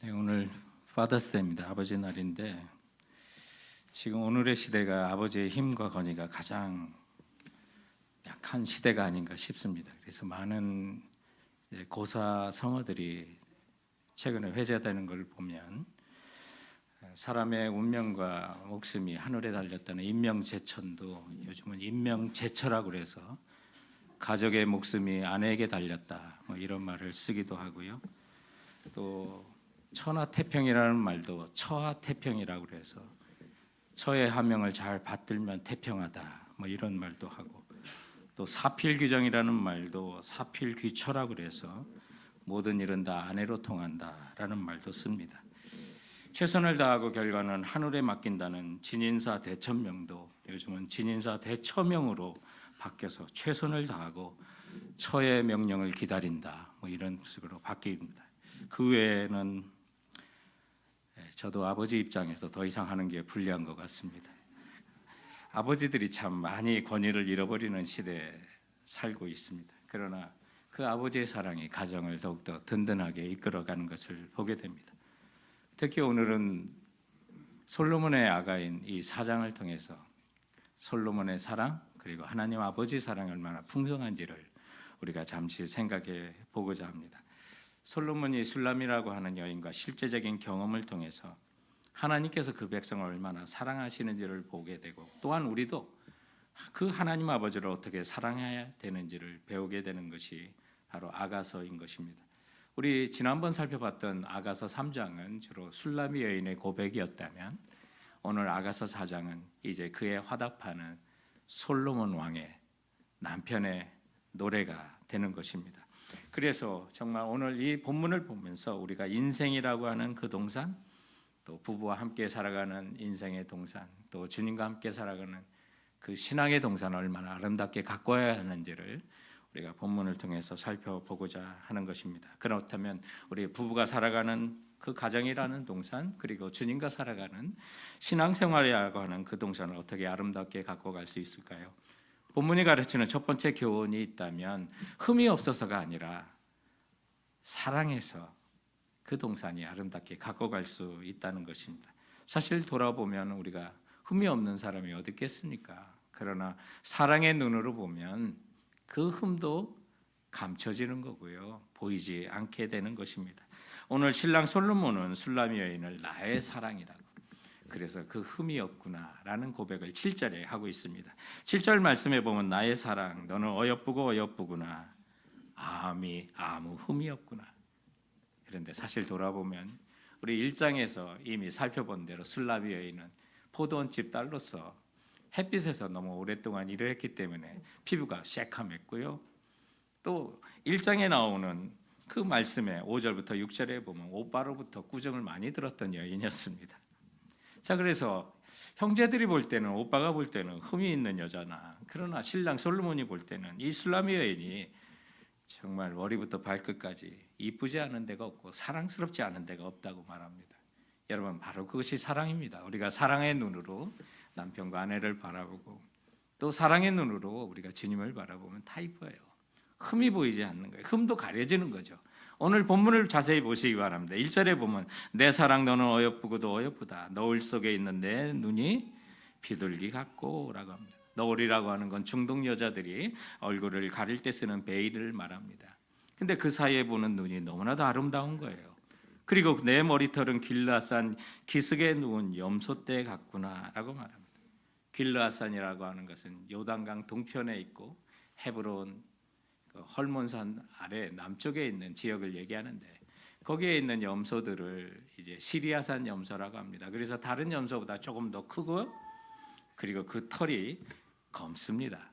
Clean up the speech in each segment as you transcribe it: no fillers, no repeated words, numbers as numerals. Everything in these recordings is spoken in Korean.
네, 오늘 파더스데이입니다. 아버지 날인데 지금 오늘의 시대가 아버지의 힘과 권위가 가장 약한 시대가 아닌가 싶습니다. 그래서 많은 고사 성어들이 최근에 회자되는 걸 보면 사람의 운명과 목숨이 하늘에 달렸다는 인명제천도 요즘은 인명제처라고 그래서 가족의 목숨이 아내에게 달렸다 뭐 이런 말을 쓰기도 하고요. 또 천하태평이라는 말도 처하태평이라고 그래서 처의 하명을 잘 받들면 태평하다 뭐 이런 말도 하고, 또 사필규정이라는 말도 사필귀처라고 그래서 모든 일은 다 아내로 통한다라는 말도 씁니다. 최선을 다하고 결과는 하늘에 맡긴다는 진인사 대천명도 요즘은 진인사 대처명으로 바뀌어서 최선을 다하고 처의 명령을 기다린다 뭐 이런 식으로 바뀝니다. 그 외에는 저도 아버지 입장에서 더 이상 하는 게 불리한 것 같습니다. 아버지들이 참 많이 권위를 잃어버리는 시대에 살고 있습니다. 그러나 그 아버지의 사랑이 가정을 더욱더 든든하게 이끌어가는 것을 보게 됩니다. 특히 오늘은 솔로몬의 아가인 이 사장을 통해서 솔로몬의 사랑 그리고 하나님 아버지 사랑이 얼마나 풍성한지를 우리가 잠시 생각해 보고자 합니다. 솔로몬이 술람이라고 하는 여인과 실제적인 경험을 통해서 하나님께서 그 백성을 얼마나 사랑하시는지를 보게 되고, 또한 우리도 그 하나님 아버지를 어떻게 사랑해야 되는지를 배우게 되는 것이 바로 아가서인 것입니다. 우리 지난번 살펴봤던 아가서 3장은 주로 술람이 여인의 고백이었다면 오늘 아가서 4장은 이제 그에 화답하는 솔로몬 왕의 남편의 노래가 되는 것입니다. 그래서 정말 오늘 이 본문을 보면서 우리가 인생이라고 하는 그 동산, 또 부부와 함께 살아가는 인생의 동산, 또 주님과 함께 살아가는 그 신앙의 동산을 얼마나 아름답게 가꿔야 하는지를 우리가 본문을 통해서 살펴보고자 하는 것입니다. 그렇다면 우리 부부가 살아가는 그 가정이라는 동산, 그리고 주님과 살아가는 신앙생활이라고 하는 그 동산을 어떻게 아름답게 가꿔갈 수 있을까요? 본문이 가르치는 첫 번째 교훈이 있다면 흠이 없어서가 아니라 사랑해서 그 동산이 아름답게 가꿔갈 수 있다는 것입니다. 사실 돌아보면 우리가 흠이 없는 사람이 어디 있겠습니까? 그러나 사랑의 눈으로 보면 그 흠도 감춰지는 거고요, 보이지 않게 되는 것입니다. 오늘 신랑 솔로몬은 술람이 여인을 나의 사랑이라고, 그래서 그 흠이 없구나라는 고백을 7절에 하고 있습니다. 7절 말씀에 보면 나의 사랑 너는 어여쁘고 어여쁘구나, 아무 흠이 없구나. 그런데 사실 돌아보면 우리 1장에서 이미 살펴본 대로 술람이 여인은 포도원집 딸로서 햇빛에서 너무 오랫동안 일을 했기 때문에 피부가 새카맸고요, 또 1장에 나오는 그 말씀에 5절부터 6절에 보면 오빠로부터 꾸중을 많이 들었던 여인이었습니다. 자, 그래서 형제들이 볼 때는, 오빠가 볼 때는 흠이 있는 여자나, 그러나 신랑 솔로몬이 볼 때는 이 술람이 여인이 정말 머리부터 발끝까지 이쁘지 않은 데가 없고 사랑스럽지 않은 데가 없다고 말합니다. 여러분, 바로 그것이 사랑입니다. 우리가 사랑의 눈으로 남편과 아내를 바라보고 또 사랑의 눈으로 우리가 주님을 바라보면 다 이뻐요. 흠이 보이지 않는 거예요. 흠도 가려지는 거죠. 오늘 본문을 자세히 보시기 바랍니다. 1절에 보면 내 사랑 너는 어여쁘고도 어여쁘다, 너울 속에 있는 내 눈이 비둘기 같고 라고 합니다. 너울이라고 하는 건 중동 여자들이 얼굴을 가릴 때 쓰는 베일을 말합니다. 근데 그 사이에 보는 눈이 너무나도 아름다운 거예요. 그리고 내 머리털은 길르앗산 기슭에 누운 염소떼 같구나 라고 말합니다. 길르앗산이라고 하는 것은 요단강 동편에 있고 헤브론 그 헐몬산 아래 남쪽에 있는 지역을 얘기하는데, 거기에 있는 염소들을 이제 시리아산 염소라고 합니다. 그래서 다른 염소보다 조금 더 크고, 그리고 그 털이 검습니다.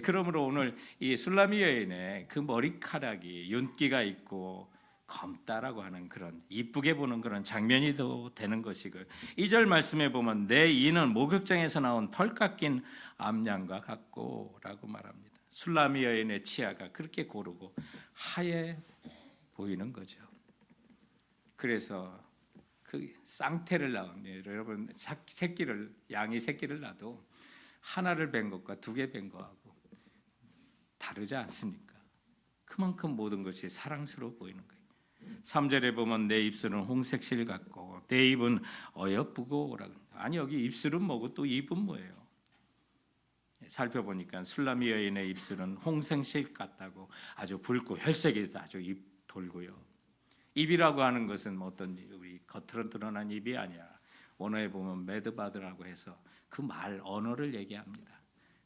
그러므로 오늘 이 술람이 여인의 그 머리카락이 윤기가 있고 검다라고 하는 그런 이쁘게 보는 그런 장면이 되는 것이고, 2절 말씀에 보면 내 이는 목욕장에서 나온 털 깎인 암양과 같고 라고 말합니다. 술람이 여인의 치아가 그렇게 고르고 하얘 보이는 거죠. 그래서 그 쌍태를 낳으면, 여러분 양이 새끼를 낳아도 하나를 뵌 것과 두 개 뵌 거하고 다르지 않습니까? 그만큼 모든 것이 사랑스러워 보이는 거예요. 3절에 보면 내 입술은 홍색실 같고 내 입은 어여쁘고라고. 아니 여기 입술은 뭐고 또 입은 뭐예요? 살펴보니까 술라미 여인의 입술은 홍색실 같다고 아주 붉고 혈색이 아주 입 돌고요. 입이라고 하는 것은 어떤 우리 겉으로 드러난 입이 아니라 원어에 보면 메드바드라고 해서 그 말 언어를 얘기합니다.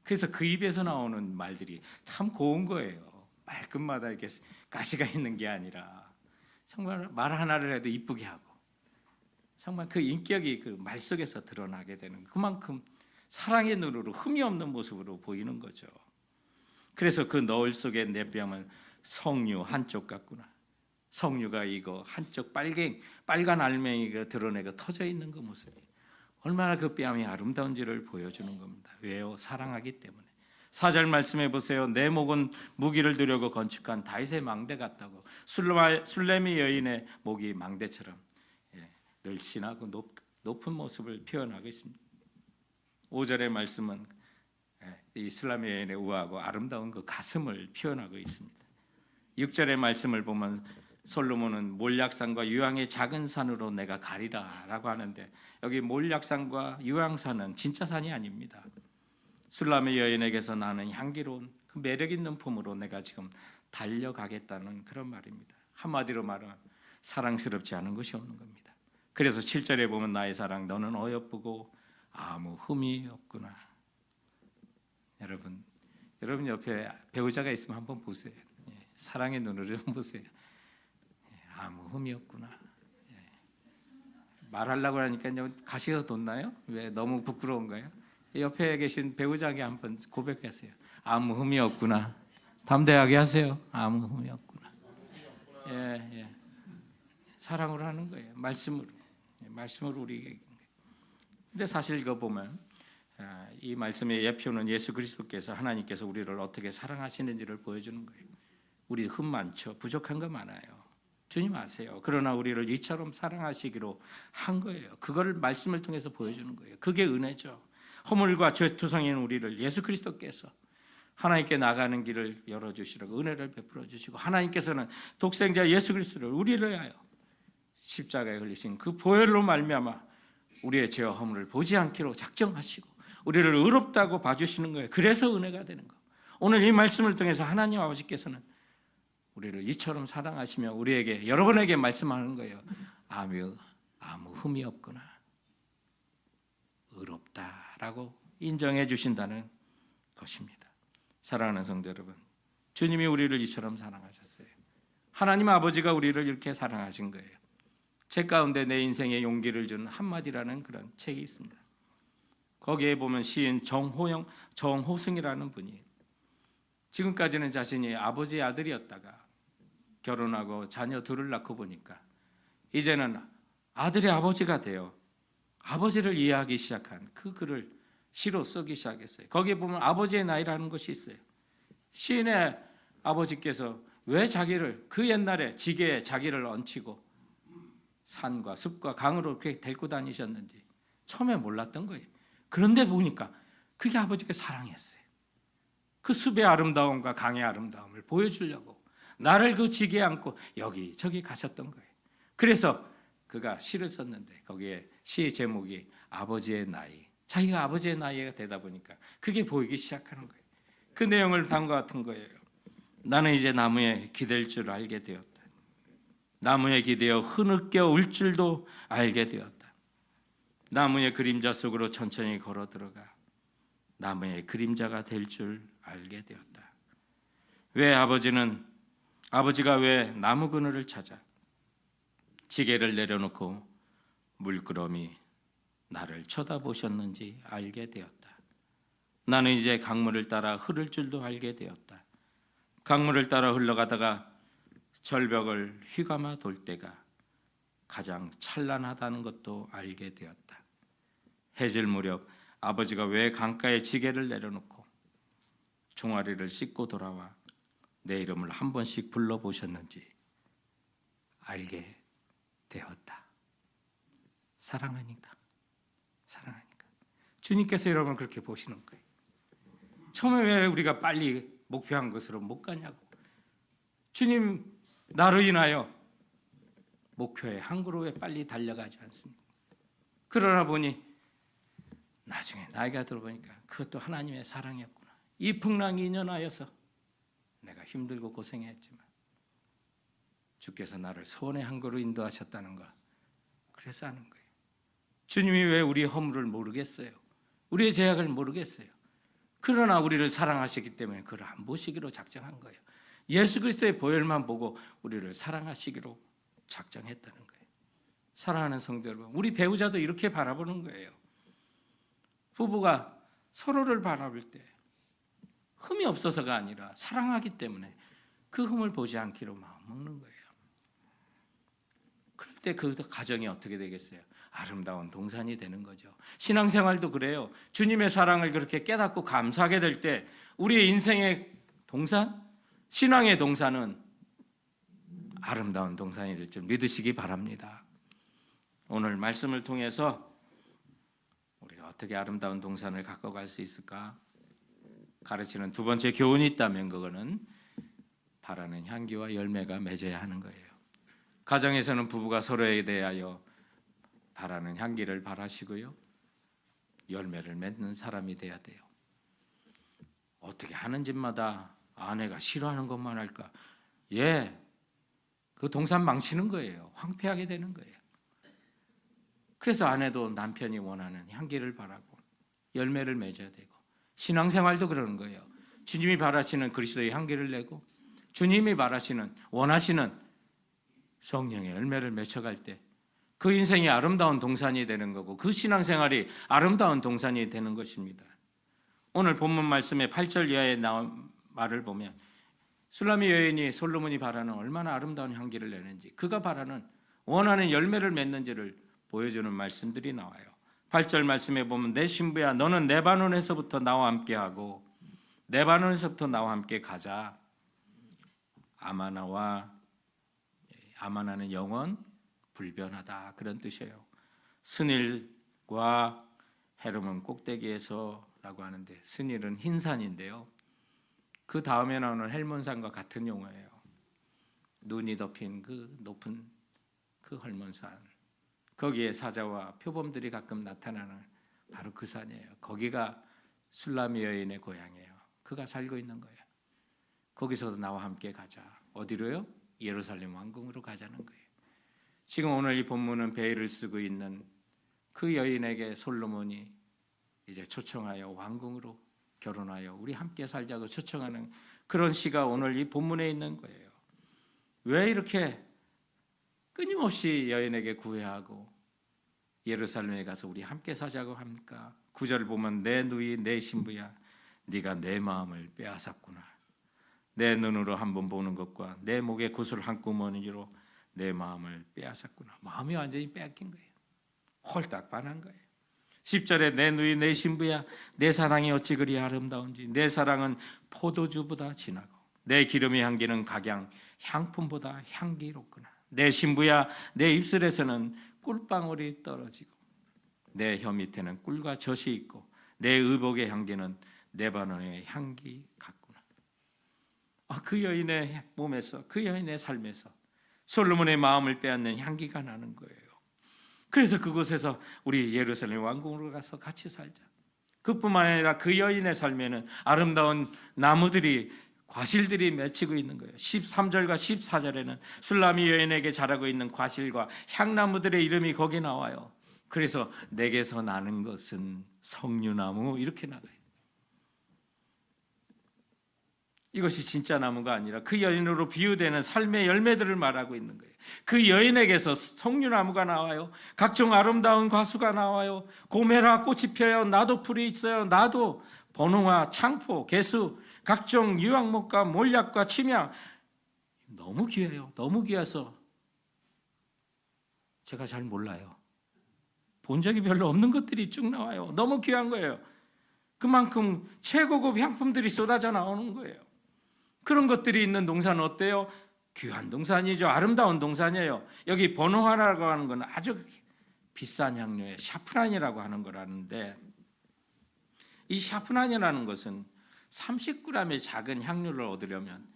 그래서 그 입에서 나오는 말들이 참 고운 거예요. 말끝마다 이렇게 가시가 있는 게 아니라 정말 말 하나를 해도 이쁘게 하고 정말 그 인격이 그 말 속에서 드러나게 되는 그만큼 사랑의 눈으로 흠이 없는 모습으로 보이는 거죠. 그래서 그 너울 속에 내 뺨은 석류 한쪽 같구나. 석류가 이거 한쪽 빨간 알맹이가 드러내고 터져 있는 그 모습이 얼마나 그 뺨이 아름다운지를 보여주는 겁니다. 왜요? 사랑하기 때문에. 4절 말씀해 보세요. 내 목은 무기를 두려고 건축한 다윗의 망대 같다고. 술레미 여인의 목이 망대처럼 늘씬하고 높은 모습을 표현하고 있습니다. 5절의 말씀은 이 술레미 여인의 우아하고 아름다운 그 가슴을 표현하고 있습니다. 6절의 말씀을 보면 솔로몬은 몰약산과 유황의 작은 산으로 내가 가리라라고 하는데 여기 몰약산과 유황산은 진짜 산이 아닙니다. 술라미 여인에게서 나는 향기로운 그 매력 있는 품으로 내가 지금 달려가겠다는 그런 말입니다. 한마디로 말하면 사랑스럽지 않은 것이 없는 겁니다. 그래서 7절에 보면 나의 사랑 너는 어여쁘고 아무 흠이 없구나. 여러분 옆에 배우자가 있으면 한번 보세요. 사랑의 눈으로 좀 보세요. 아무 흠이 없구나. 말하려고 하니까 가시가 돋나요? 왜 너무 부끄러운가요? 옆에 계신 배우자에게 한번 고백하세요. 아무 흠이 없구나. 담대하게 하세요. 아무 흠이 없구나. 예. 사랑으로 하는 거예요. 말씀으로 우리에게. 근데 사실 이거 보면 이 말씀의 예표는 예수 그리스도께서 하나님께서 우리를 어떻게 사랑하시는지를 보여주는 거예요. 우리 흠 많죠. 부족한 거 많아요. 주님 아세요. 그러나 우리를 이처럼 사랑하시기로 한 거예요. 그걸 말씀을 통해서 보여주는 거예요. 그게 은혜죠. 허물과 죄투성인 우리를 예수 그리스도께서 하나님께 나가는 길을 열어주시라고 은혜를 베풀어 주시고 하나님께서는 독생자 예수 그리스도를 우리를 위하여 십자가에 흘리신 그 보혈로 말미암아 우리의 죄와 허물을 보지 않기로 작정하시고 우리를 의롭다고 봐주시는 거예요. 그래서 은혜가 되는 거. 오늘 이 말씀을 통해서 하나님 아버지께서는 우리를 이처럼 사랑하시며 우리에게 여러분에게 말씀하는 거예요. 아무 흠이 없구나. 의롭다라고 인정해 주신다는 것입니다. 사랑하는 성도 여러분, 주님이 우리를 이처럼 사랑하셨어요. 하나님 아버지가 우리를 이렇게 사랑하신 거예요. 책 가운데 내 인생에 용기를 주는 한마디라는 그런 책이 있습니다. 거기에 보면 시인 정호승이라는 분이 지금까지는 자신이 아버지의 아들이었다가 결혼하고 자녀 둘을 낳고 보니까 이제는 아들의 아버지가 되어 아버지를 이해하기 시작한 그 글을 시로 쓰기 시작했어요. 거기에 보면 아버지의 나이라는 것이 있어요. 시인의 아버지께서 왜 자기를 그 옛날에 지게에 자기를 얹히고 산과 숲과 강으로 그렇게 데리고 다니셨는지 처음에 몰랐던 거예요. 그런데 보니까 그게 아버지가 사랑이었어요. 그 숲의 아름다움과 강의 아름다움을 보여주려고 나를 그 지게에 안고 여기저기 가셨던 거예요. 그래서 그가 시를 썼는데 거기에 시의 제목이 아버지의 나이. 자기가 아버지의 나이가 되다 보니까 그게 보이기 시작하는 거예요. 그 내용을 담과 같은 거예요. 나는 이제 나무에 기댈 줄 알게 되었다. 나무에 기대어 흐느껴 울 줄도 알게 되었다. 나무의 그림자 속으로 천천히 걸어 들어가 나무의 그림자가 될 줄 알게 되었다. 아버지가 왜 나무 그늘을 찾아 지게를 내려놓고 물끄러미 나를 쳐다보셨는지 알게 되었다. 나는 이제 강물을 따라 흐를 줄도 알게 되었다. 강물을 따라 흘러가다가 절벽을 휘감아 돌 때가 가장 찬란하다는 것도 알게 되었다. 해질 무렵 아버지가 왜 강가에 지게를 내려놓고 종아리를 씻고 돌아와 내 이름을 한 번씩 불러보셨는지 알게 되었다. 사랑하니까. 주님께서 여러분을 그렇게 보시는 거예요. 처음에 왜 우리가 빨리 목표한 것으로 못 가냐고. 주님 나로 인하여 목표에 한 그루에 빨리 달려가지 않습니다. 그러나 보니 나중에 나이가 들어보니까 그것도 하나님의 사랑이었구나. 이 풍랑이 인연하여서 내가 힘들고 고생했지만 주께서 나를 소원의 한 그루 인도하셨다는 거, 그래서 하는 거예요. 주님이 왜 우리의 허물을 모르겠어요? 우리의 죄악을 모르겠어요? 그러나 우리를 사랑하시기 때문에 그걸 안 보시기로 작정한 거예요. 예수 그리스도의 보혈만 보고 우리를 사랑하시기로 작정했다는 거예요. 사랑하는 성도 여러분, 우리 배우자도 이렇게 바라보는 거예요. 부부가 서로를 바라볼 때 흠이 없어서가 아니라 사랑하기 때문에 그 흠을 보지 않기로 마음먹는 거예요. 그럴 때 그 가정이 어떻게 되겠어요? 아름다운 동산이 되는 거죠. 신앙생활도 그래요. 주님의 사랑을 그렇게 깨닫고 감사하게 될 때 우리의 인생의 동산, 신앙의 동산은 아름다운 동산이 될 줄 믿으시기 바랍니다. 오늘 말씀을 통해서 우리가 어떻게 아름다운 동산을 갖고 갈 수 있을까 가르치는 두 번째 교훈이 있다면 그거는 바라는 향기와 열매가 맺어야 하는 거예요. 가정에서는 부부가 서로에 대하여 바라는 향기를 바라시고요, 열매를 맺는 사람이 돼야 돼요. 어떻게 하는 집마다 아내가 싫어하는 것만 할까? 그 동산 망치는 거예요. 황폐하게 되는 거예요. 그래서 아내도 남편이 원하는 향기를 바라고 열매를 맺어야 되고, 신앙생활도 그러는 거예요. 주님이 바라시는 그리스도의 향기를 내고 주님이 바라시는, 원하시는 성령의 열매를 맺혀갈 때 그 인생이 아름다운 동산이 되는 거고, 그 신앙생활이 아름다운 동산이 되는 것입니다. 오늘 본문 말씀의 8절 이하에 나온 말을 보면 술라미 여인이 솔로몬이 바라는 얼마나 아름다운 향기를 내는지, 그가 바라는 원하는 열매를 맺는지를 보여주는 말씀들이 나와요. 8절 말씀에 보면 내 신부야 너는 레바논에서부터 나와 함께하고 레바논에서부터 나와 함께 가자. 아마나는 영원 불변하다, 그런 뜻이에요. 스닐과 헤르몬 꼭대기에서라고 하는데, 스닐은 흰산인데요, 그 다음에 나오는 헬몬산과 같은 용어예요. 눈이 덮인 그 높은 그 헐몬산, 거기에 사자와 표범들이 가끔 나타나는 바로 그 산이에요. 거기가 술라미 여인의 고향이에요. 그가 살고 있는 거예요. 거기서도 나와 함께 가자. 어디로요? 예루살렘 왕궁으로 가자는 거예요. 지금 오늘 이 본문은 베일을 쓰고 있는 그 여인에게 솔로몬이 이제 초청하여 왕궁으로 결혼하여 우리 함께 살자고 초청하는 그런 시가 오늘 이 본문에 있는 거예요. 왜 이렇게 끊임없이 여인에게 구애하고 예루살렘에 가서 우리 함께 사자고 합니까? 9절을 보면 내 누이 내 신부야 네가 내 마음을 빼앗았구나. 내 눈으로 한번 보는 것과 내 목에 구슬 한 구멍이로 내 마음을 빼앗았구나. 마음이 완전히 빼앗긴 거예요. 홀딱 반한 거예요. 10절에 내 누이 내 신부야 내 사랑이 어찌 그리 아름다운지, 내 사랑은 포도주보다 진하고 내 기름의 향기는 각양 향품보다 향기롭구나. 내 신부야 내 입술에서는 꿀방울이 떨어지고 내 혀 밑에는 꿀과 젖이 있고 내 의복의 향기는 레바논의 향기 같구나. 그 여인의 몸에서, 그 여인의 삶에서 솔로몬의 마음을 빼앗는 향기가 나는 거예요. 그래서 그곳에서 우리 예루살렘 왕궁으로 가서 같이 살자. 그뿐만 아니라 그 여인의 삶에는 아름다운 나무들이, 과실들이 맺히고 있는 거예요. 13절과 14절에는 술라미 여인에게 자라고 있는 과실과 향나무들의 이름이 거기 나와요. 그래서 내게서 나는 것은 석류나무, 이렇게 나가요. 이것이 진짜 나무가 아니라 그 여인으로 비유되는 삶의 열매들을 말하고 있는 거예요. 그 여인에게서 석류나무가 나와요. 각종 아름다운 과수가 나와요. 고메라 꽃이 펴요. 나도 풀이 있어요. 나도 번홍아, 창포, 개수, 각종 유황목과 몰약과 침향, 너무 귀해요. 너무 귀해서 제가 잘 몰라요. 본 적이 별로 없는 것들이 쭉 나와요. 너무 귀한 거예요. 그만큼 최고급 향품들이 쏟아져 나오는 거예요. 그런 것들이 있는 동산은 어때요? 귀한 동산이죠. 아름다운 동산이에요. 여기 번호하라고 하는 건 아주 비싼 향료의 샤프란이라고 하는 거라는데, 이 샤프란이라는 것은 30g의 작은 향료를 얻으려면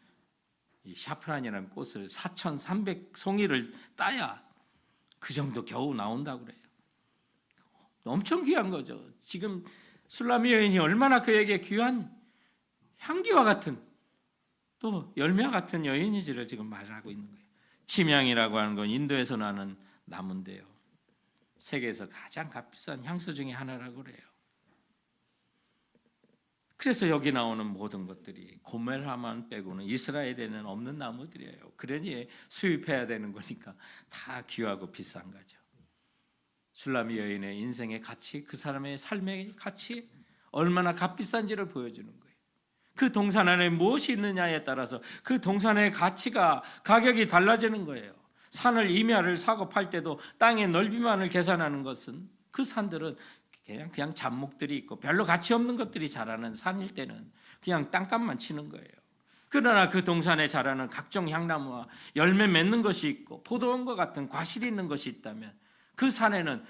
이 샤프란이라는 꽃을 4,300송이를 따야 그 정도 겨우 나온다고 그래요. 엄청 귀한 거죠. 지금 술라미 여인이 얼마나 그에게 귀한 향기와 같은 또 열매와 같은 여인이지를 지금 말하고 있는 거예요. 침향이라고 하는 건 인도에서 나는 나무인데요, 세계에서 가장 값비싼 향수 중에 하나라고 그래요. 그래서 여기 나오는 모든 것들이 고멜하만 빼고는 이스라엘에는 없는 나무들이에요. 그러니 수입해야 되는 거니까 다 귀하고 비싼 거죠. 술라미 여인의 인생의 가치, 그 사람의 삶의 가치, 얼마나 값비싼지를 보여주는 거예요. 그 동산 안에 무엇이 있느냐에 따라서 그 동산의 가치가, 가격이 달라지는 거예요. 산을 임야를 사고 팔 때도 땅의 넓이만을 계산하는 것은, 그 산들은 그냥 잡목들이 있고 별로 가치 없는 것들이 자라는 산일 때는 그냥 땅값만 치는 거예요. 그러나 그 동산에 자라는 각종 향나무와 열매 맺는 것이 있고 포도원과 같은 과실이 있는 것이 있다면 그 산에는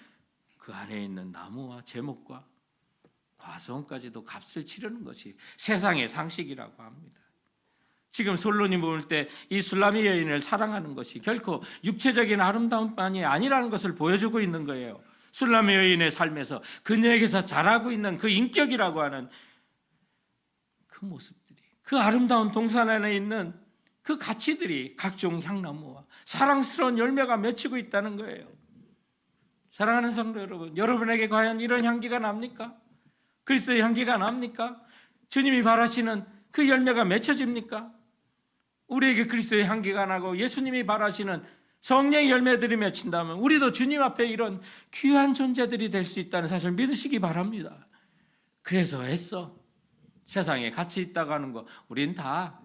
그 안에 있는 나무와 제목과 과수원까지도 값을 치르는 것이 세상의 상식이라고 합니다. 지금 솔론이 볼 때 이 술라미 여인을 사랑하는 것이 결코 육체적인 아름다움만이 아니라는 것을 보여주고 있는 거예요. 술라미 여인의 삶에서 그녀에게서 자라고 있는 그 인격이라고 하는 그 모습들이, 그 아름다운 동산 안에 있는 그 가치들이 각종 향나무와 사랑스러운 열매가 맺히고 있다는 거예요. 사랑하는 성도 여러분, 여러분에게 과연 이런 향기가 납니까? 그리스도의 향기가 납니까? 주님이 바라시는 그 열매가 맺혀집니까? 우리에게 그리스도의 향기가 나고 예수님이 바라시는 성령의 열매들이 맺힌다면 우리도 주님 앞에 이런 귀한 존재들이 될 수 있다는 사실을 믿으시기 바랍니다. 그래서 애써 세상에 가치 있다고 하는 거 우린 다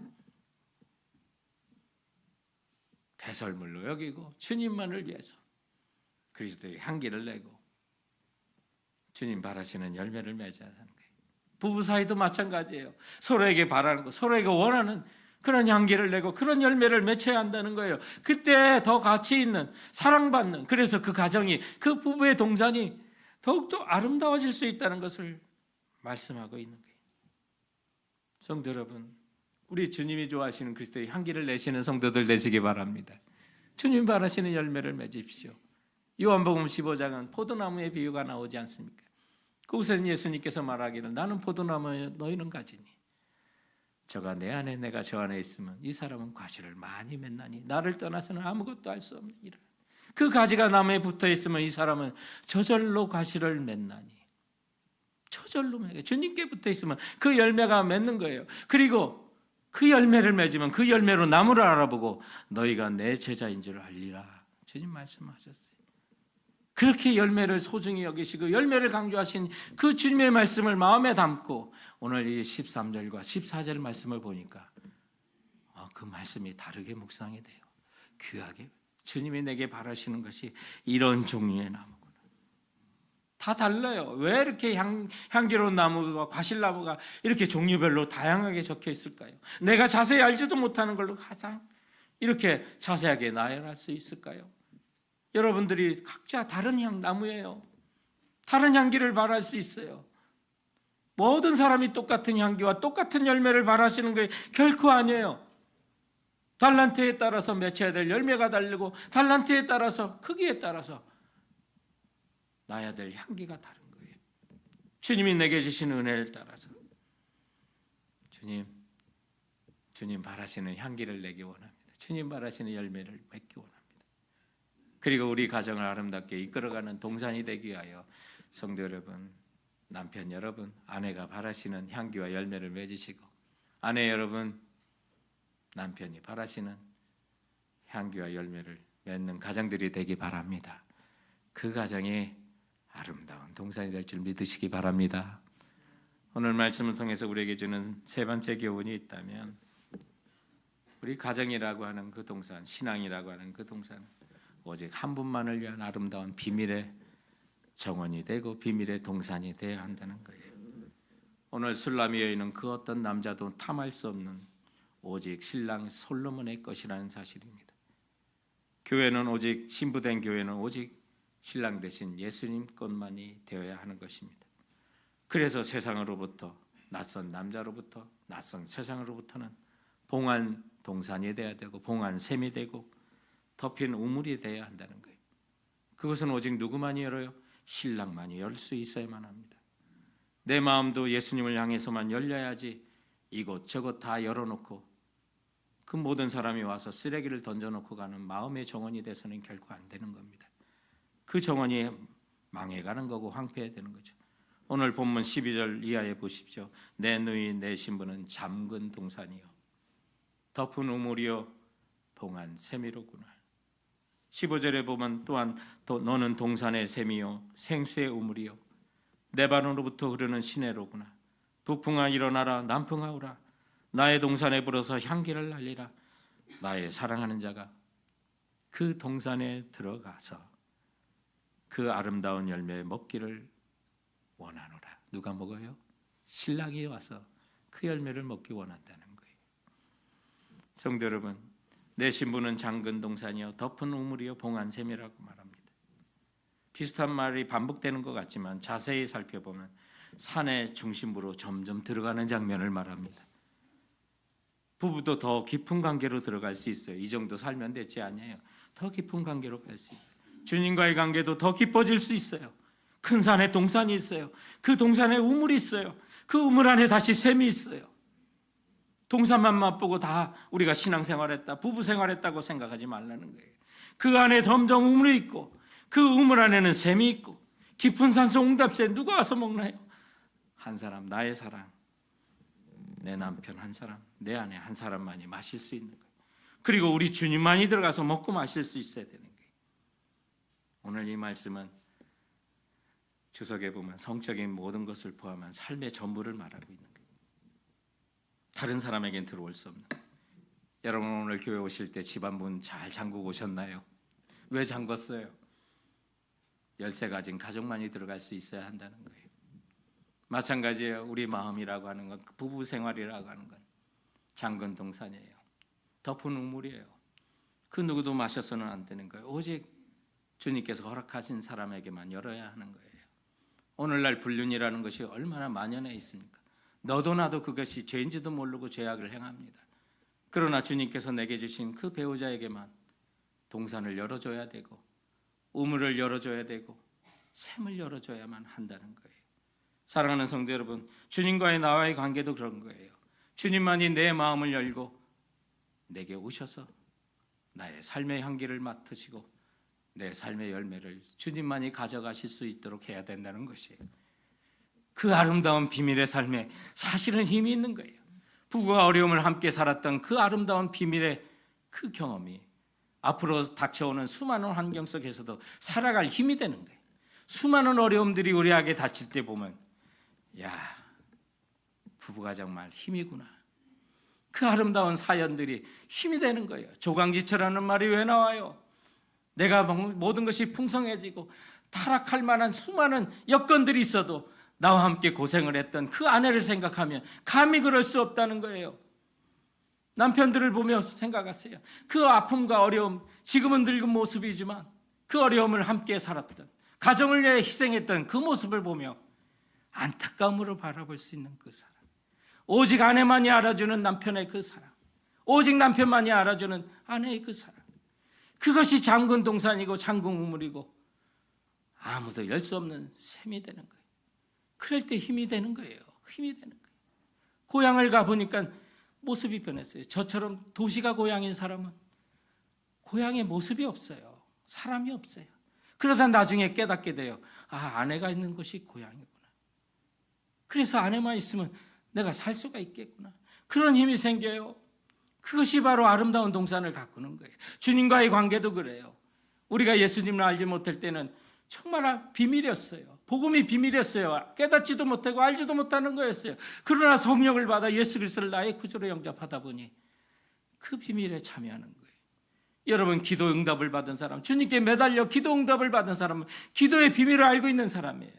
배설물로 여기고 주님만을 위해서 그리스도의 향기를 내고 주님 바라시는 열매를 맺어야 하는 거예요. 부부 사이도 마찬가지예요. 서로에게 바라는 거, 서로에게 원하는 그런 향기를 내고 그런 열매를 맺혀야 한다는 거예요. 그때 더 가치 있는, 사랑받는, 그래서 그 가정이, 그 부부의 동산이 더욱더 아름다워질 수 있다는 것을 말씀하고 있는 거예요. 성도 여러분, 우리 주님이 좋아하시는 그리스도의 향기를 내시는 성도들 되시기 바랍니다. 주님 바라시는 열매를 맺으십시오. 요한복음 15장은 포도나무의 비유가 나오지 않습니까? 그곳에는 예수님께서 말하기를 나는 포도나무에 너희는 가지니 저가 내 안에 내가 저 안에 있으면 이 사람은 과실을 많이 맺나니 나를 떠나서는 아무것도 할 수 없느니라. 그 가지가 나무에 붙어 있으면 이 사람은 저절로 과실을 맺나니, 저절로 맺어요. 주님께 붙어 있으면 그 열매가 맺는 거예요. 그리고 그 열매를 맺으면 그 열매로 나무를 알아보고 너희가 내 제자인 줄 알리라. 주님 말씀하셨어요. 그렇게 열매를 소중히 여기시고 열매를 강조하신 그 주님의 말씀을 마음에 담고 오늘 이 13절과 14절 말씀을 보니까 그 말씀이 다르게 묵상이 돼요. 귀하게 주님이 내게 바라시는 것이 이런 종류의 나무구나. 다 달라요. 왜 이렇게 향기로운 나무와 과실나무가 이렇게 종류별로 다양하게 적혀 있을까요? 내가 자세히 알지도 못하는 걸로 가장 이렇게 자세하게 나열할 수 있을까요? 여러분들이 각자 다른 나무예요. 다른 향기를 바랄 수 있어요. 모든 사람이 똑같은 향기와 똑같은 열매를 바라시는 게 결코 아니에요. 달란트에 따라서 맺혀야 될 열매가 다르고 달란트에 따라서 크기에 따라서 나야 될 향기가 다른 거예요. 주님이 내게 주시는 은혜를 따라서 주님 바라시는 향기를 내기 원합니다. 주님 바라시는 열매를 맺기 원합니다. 그리고 우리 가정을 아름답게 이끌어가는 동산이 되기 위하여 성도 여러분, 남편 여러분, 아내가 바라시는 향기와 열매를 맺으시고 아내 여러분, 남편이 바라시는 향기와 열매를 맺는 가정들이 되기 바랍니다. 그 가정이 아름다운 동산이 될 줄 믿으시기 바랍니다. 오늘 말씀을 통해서 우리에게 주는 세 번째 교훈이 있다면 우리 가정이라고 하는 그 동산, 신앙이라고 하는 그 동산 오직 한 분만을 위한 아름다운 비밀의 정원이 되고 비밀의 동산이 되어야 한다는 거예요. 오늘 술라미 여인은 그 어떤 남자도 탐할 수 없는 오직 신랑 솔로몬의 것이라는 사실입니다. 교회는 오직 신부된 교회는 오직 신랑 대신 예수님 것만이 되어야 하는 것입니다. 그래서 세상으로부터 낯선 남자로부터 낯선 세상으로부터는 봉한 동산이 되어야 되고 봉한 샘이 되고 덮인 우물이 되어야 한다는 거예요. 그것은 오직 누구만이 열어요? 신랑만이 열 수 있어야만 합니다. 내 마음도 예수님을 향해서만 열려야지 이곳저곳 다 열어놓고 그 모든 사람이 와서 쓰레기를 던져놓고 가는 마음의 정원이 돼서는 결코 안 되는 겁니다. 그 정원이 망해가는 거고 황폐해되는 거죠. 오늘 본문 12절 이하에 보십시오. 내 누이 내 신부는 잠근 동산이요 덮은 우물이요 봉한 샘이로구나. 15절에 보면 또한 너는 동산의 샘이요 생수의 우물이요 레바논으로부터 흐르는 시내로구나. 북풍아 일어나라 남풍아 오라. 나의 동산에 불어서 향기를 날리라. 나의 사랑하는 자가 그 동산에 들어가서 그 아름다운 열매 먹기를 원하노라. 누가 먹어요? 신랑이 와서 그 열매를 먹기 원한다는 거예요. 성도 여러분, 내 신부는 잠근 동산이요 덮은 우물이요 봉한 샘이라고 말합니다. 비슷한 말이 반복되는 것 같지만 자세히 살펴보면 산의 중심부로 점점 들어가는 장면을 말합니다. 부부도 더 깊은 관계로 들어갈 수 있어요. 이 정도 살면 되지 아니에요. 더 깊은 관계로 갈 수 있어요. 주님과의 관계도 더 깊어질 수 있어요. 큰 산에 동산이 있어요. 그 동산에 우물이 있어요. 그 우물 안에 다시 샘이 있어요. 동산만 맛보고 다 우리가 신앙생활했다, 부부생활했다고 생각하지 말라는 거예요. 그 안에 점점 우물이 있고 그 우물 안에는 샘이 있고 깊은 산속 응답새 누가 와서 먹나요? 한 사람, 나의 사랑, 내 남편 한 사람, 내 아내 한 사람만이 마실 수 있는 거예요. 그리고 우리 주님만이 들어가서 먹고 마실 수 있어야 되는 거예요. 오늘 이 말씀은 주석에 보면 성적인 모든 것을 포함한 삶의 전부를 말하고 있는 거예요. 다른 사람에겐 들어올 수 없는 거예요. 여러분 오늘 교회 오실 때 집안 문 잘 잠그고 오셨나요? 왜 잠궜어요? 열쇠 가진 가족만이 들어갈 수 있어야 한다는 거예요. 마찬가지예요. 우리 마음이라고 하는 건, 부부 생활이라고 하는 건 잠근 동산이에요. 덮은 우물이에요. 그 누구도 마셔서는 안 되는 거예요. 오직 주님께서 허락하신 사람에게만 열어야 하는 거예요. 오늘날 불륜이라는 것이 얼마나 만연해 있습니까? 너도 나도 그것이 죄인지도 모르고 죄악을 행합니다. 그러나 주님께서 내게 주신 그 배우자에게만 동산을 열어줘야 되고 우물을 열어줘야 되고 샘을 열어줘야만 한다는 거예요. 사랑하는 성도 여러분, 주님과의 나와의 관계도 그런 거예요. 주님만이 내 마음을 열고 내게 오셔서 나의 삶의 향기를 맡으시고 내 삶의 열매를 주님만이 가져가실 수 있도록 해야 된다는 것이에요. 그 아름다운 비밀의 삶에 사실은 힘이 있는 거예요. 부부가 어려움을 함께 살았던 그 아름다운 비밀의 그 경험이 앞으로 닥쳐오는 수많은 환경 속에서도 살아갈 힘이 되는 거예요. 수많은 어려움들이 우리에게 닥칠 때 보면 야, 부부가 정말 힘이구나. 그 아름다운 사연들이 힘이 되는 거예요. 조강지처라는 말이 왜 나와요? 내가 모든 것이 풍성해지고 타락할 만한 수많은 여건들이 있어도 나와 함께 고생을 했던 그 아내를 생각하면 감히 그럴 수 없다는 거예요. 남편들을 보며 생각하세요. 그 아픔과 어려움, 지금은 늙은 모습이지만 그 어려움을 함께 살았던, 가정을 위해 희생했던 그 모습을 보며 안타까움으로 바라볼 수 있는 그 사랑, 오직 아내만이 알아주는 남편의 그 사랑, 오직 남편만이 알아주는 아내의 그 사랑, 그것이 잠근 동산이고 잠근 우물이고 아무도 열 수 없는 샘이 되는 거예요. 그럴 때 힘이 되는 거예요. 힘이 되는 거예요. 고향을 가보니까 모습이 변했어요. 저처럼 도시가 고향인 사람은 고향에 모습이 없어요. 사람이 없어요. 그러다 나중에 깨닫게 돼요. 아, 아내가 있는 곳이 고향이구나. 그래서 아내만 있으면 내가 살 수가 있겠구나. 그런 힘이 생겨요. 그것이 바로 아름다운 동산을 가꾸는 거예요. 주님과의 관계도 그래요. 우리가 예수님을 알지 못할 때는 정말 비밀이었어요. 복음이 비밀이었어요. 깨닫지도 못하고 알지도 못하는 거였어요. 그러나 성령을 받아 예수 그리스도를 나의 구주로 영접하다 보니 그 비밀에 참여하는 거예요. 여러분, 기도 응답을 받은 사람, 주님께 매달려 기도 응답을 받은 사람은 기도의 비밀을 알고 있는 사람이에요.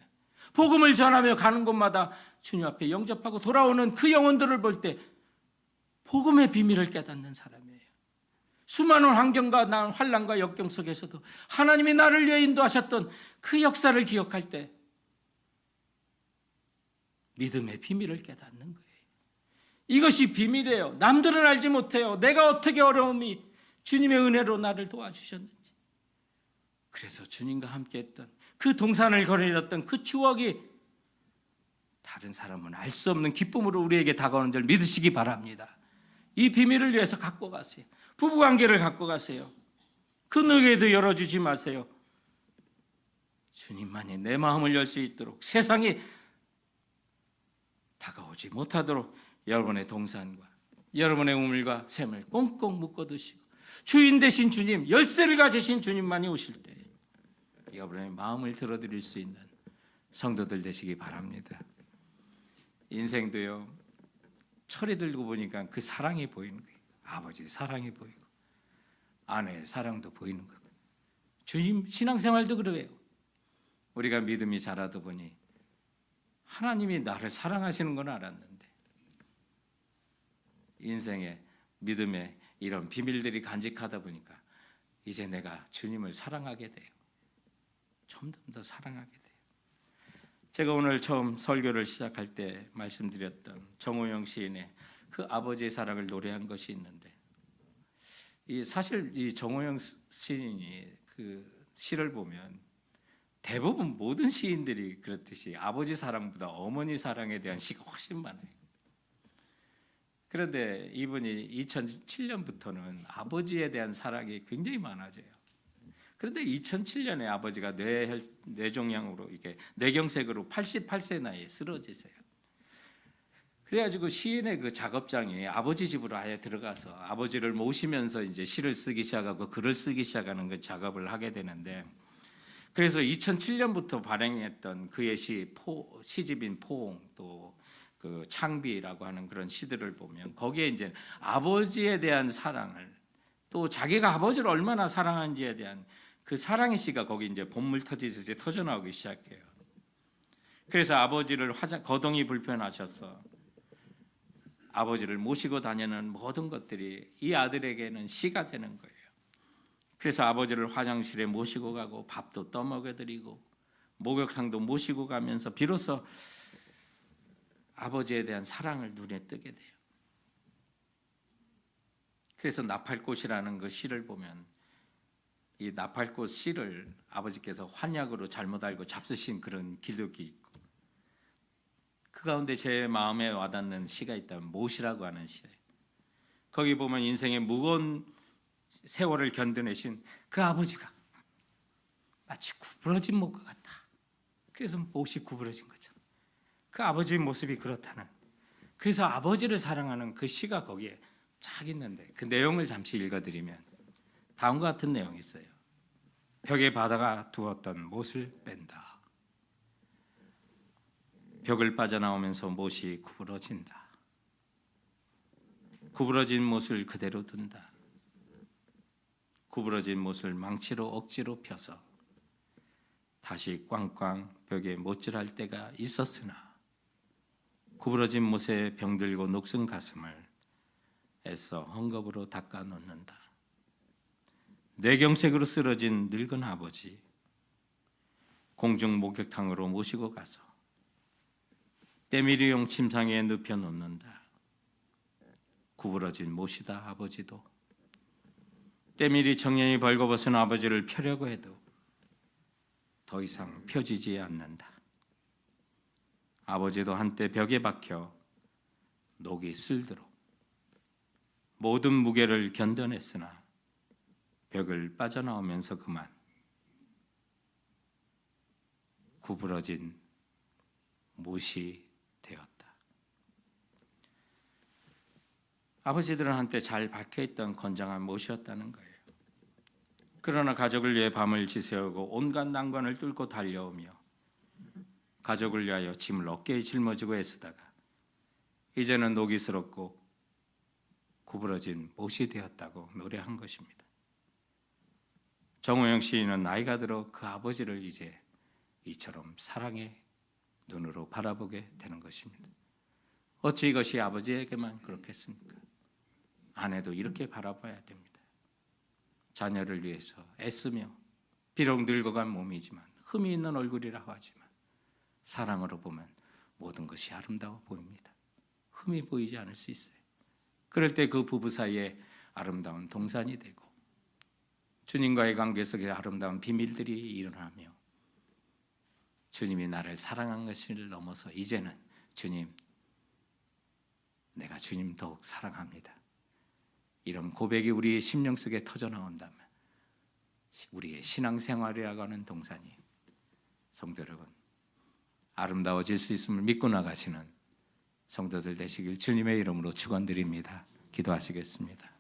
복음을 전하며 가는 곳마다 주님 앞에 영접하고 돌아오는 그 영혼들을 볼 때 복음의 비밀을 깨닫는 사람이에요. 수많은 환경과 환난과 역경 속에서도 하나님이 나를 위해 인도하셨던 그 역사를 기억할 때 믿음의 비밀을 깨닫는 거예요. 이것이 비밀이에요. 남들은 알지 못해요. 내가 어떻게 어려움이 주님의 은혜로 나를 도와주셨는지. 그래서 주님과 함께했던 그 동산을 거닐었던 그 추억이 다른 사람은 알 수 없는 기쁨으로 우리에게 다가오는 줄 믿으시기 바랍니다. 이 비밀을 위해서 갖고 가세요. 부부관계를 갖고 가세요. 그 누구에도 열어주지 마세요. 주님만이 내 마음을 열 수 있도록, 세상이 다가오지 못하도록 여러분의 동산과 여러분의 우물과 샘을 꽁꽁 묶어두시고 주인 되신 주님, 열쇠를 가지신 주님만이 오실 때 여러분의 마음을 들어드릴 수 있는 성도들 되시기 바랍니다. 인생도요, 철이 들고 보니까 그 사랑이 보이는 거예요. 아버지 사랑이 보이고 아내의 사랑도 보이는 거예요. 주님 신앙생활도 그래요. 우리가 믿음이 자라다 보니 하나님이 나를 사랑하시는 건 알았는데 인생의 믿음의 이런 비밀들이 간직하다 보니까 이제 내가 주님을 사랑하게 돼요. 점점 더 사랑하게 돼요. 제가 오늘 처음 설교를 시작할 때 말씀드렸던 정호영 시인의 그 아버지의 사랑을 노래한 것이 있는데, 사실 이 정호영 시인이 그 시를 보면 대부분 모든 시인들이 그렇듯이 아버지 사랑보다 어머니 사랑에 대한 시가 훨씬 많아요. 그런데 이분이 2007년부터는 아버지에 대한 사랑이 굉장히 많아져요. 그런데 2007년에 아버지가 뇌종양으로 이게 뇌경색으로 88세 나이에 쓰러지세요. 그래가지고 시인의 그 작업장이 아버지 집으로 아예 들어가서 아버지를 모시면서 이제 시를 쓰기 시작하고 글을 쓰기 시작하는 그 작업을 하게 되는데, 그래서 2007년부터 발행했던 그의 시집인 포옹, 또 그 창비라고 하는 그런 시들을 보면 거기에 이제 아버지에 대한 사랑을, 또 자기가 아버지를 얼마나 사랑한지에 대한 그 사랑의 시가 거기 이제 본물 터지듯이 터져 나오기 시작해요. 그래서 아버지를 거동이 불편하셔서 아버지를 모시고 다니는 모든 것들이 이 아들에게는 시가 되는 거예요. 그래서 아버지를 화장실에 모시고 가고 밥도 떠먹여드리고 목욕탕도 모시고 가면서 비로소 아버지에 대한 사랑을 눈에 뜨게 돼요. 그래서 나팔꽃이라는 그 시를 보면 이 나팔꽃 시를 아버지께서 환약으로 잘못 알고 잡수신 그런 기록이 있고, 그 가운데 제 마음에 와닿는 시가 있다면 못이라고 하는 시예요. 거기 보면 인생의 무거운 세월을 견뎌내신 그 아버지가 마치 구부러진 못과 같다. 그래서 못이 구부러진 거죠. 그 아버지의 모습이 그렇다는, 그래서 아버지를 사랑하는 그 시가 거기에 쫙 있는데 그 내용을 잠시 읽어드리면 다음과 같은 내용이 있어요. 벽에 바다가 두었던 못을 뺀다. 벽을 빠져나오면서 못이 구부러진다. 구부러진 못을 그대로 둔다. 구부러진 못을 망치로 억지로 펴서 다시 꽝꽝 벽에 못질할 때가 있었으나 구부러진 못에 병들고 녹슨 가슴을 애써 헝겊으로 닦아 놓는다. 뇌경색으로 쓰러진 늙은 아버지 공중 목욕탕으로 모시고 가서 때밀이용 침상에 눕혀 놓는다. 구부러진 못이다. 아버지도 때밀이 청년이 벌거벗은 아버지를 펴려고 해도 더 이상 펴지지 않는다. 아버지도 한때 벽에 박혀 녹이 쓸도록 모든 무게를 견뎌냈으나 벽을 빠져나오면서 그만 구부러진 못이 되었다. 아버지들은 한때 잘 박혀있던 건장한 못이었다는 거예요. 그러나 가족을 위해 밤을 지새우고 온갖 난관을 뚫고 달려오며 가족을 위하여 짐을 어깨에 짊어지고 애쓰다가 이제는 녹이스럽고 구부러진 못이 되었다고 노래한 것입니다. 정호영 시인은 나이가 들어 그 아버지를 이제 이처럼 사랑의 눈으로 바라보게 되는 것입니다. 어찌 이것이 아버지에게만 그렇겠습니까? 아내도 이렇게 바라봐야 됩니다. 자녀를 위해서 애쓰며 비록 늙어간 몸이지만 흠이 있는 얼굴이라고 하지만 사랑으로 보면 모든 것이 아름다워 보입니다. 흠이 보이지 않을 수 있어요. 그럴 때 그 부부 사이에 아름다운 동산이 되고 주님과의 관계 속에 아름다운 비밀들이 일어나며 주님이 나를 사랑한 것을 넘어서 이제는 주님, 내가 주님 더욱 사랑합니다. 이런 고백이 우리의 심령 속에 터져나온다면 우리의 신앙생활이라고 하는 동산이, 성도 여러분, 아름다워질 수 있음을 믿고 나가시는 성도들 되시길 주님의 이름으로 축원드립니다. 기도하시겠습니다.